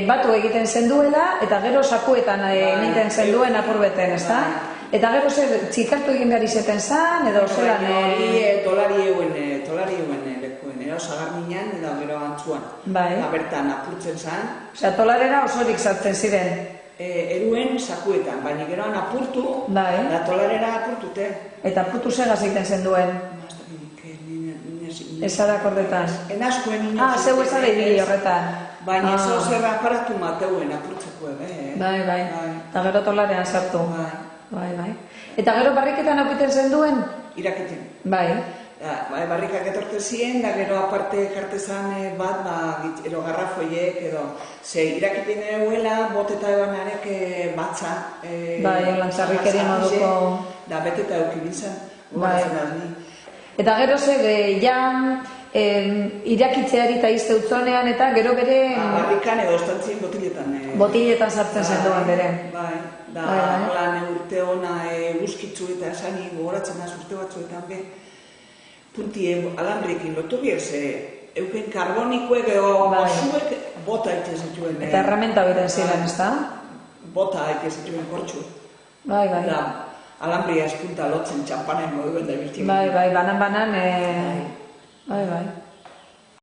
batu egiten zenduela, eta gero sakuetan egiten zenduen apurbeten, ez da? Eta gero txikartu egin behar izeten zan, edo zelan... Tolari euen lekuen, osagar minean, edo gero antzuan. Eta bertan apurtzen zan. Osea, tolarera osorik sartzen ziren? Eruen sakuetan, baina geroan apurtu, da tolarera apurtute. Eta apurtu segaz egiten zenduen? Ez ara kordetan? Enazkoen inoz. Zeu ez ara ibili horretan? Baina ez ozer aparatu mateuen apurtzeko ebe. Bai. Eta gero tolarean sartu? Bai. Eta gero barriketan aukiten zenduen? Irakiten. Bai. Barrikak etorte ziren, da gero aparte jartezan bat, ero garrafoiek, edo irakiten eguela, boteta eban arek batza. Bai, lantzarrikeri moduko... Da beteta eukibintzen. Bai. Eta gero irakitzeari eta izte utzonean, eta gero bere... Barrikan edo ostantzien botiletan. Botiletan sartzen zenduen bere. Bai, da lan urte hona guzkitzu eta esani gogoratzen da urte batzuetan be. Punti alambriekin lotu bier, euken karbonikoek edo gozuek bota ite zituen. Eta herramenta biden ziren, ez da? Bota ite zituen kortxu. Bai. Alambria eskunta lotzen txampanen moduen da birtien. Bai, banan. Bai.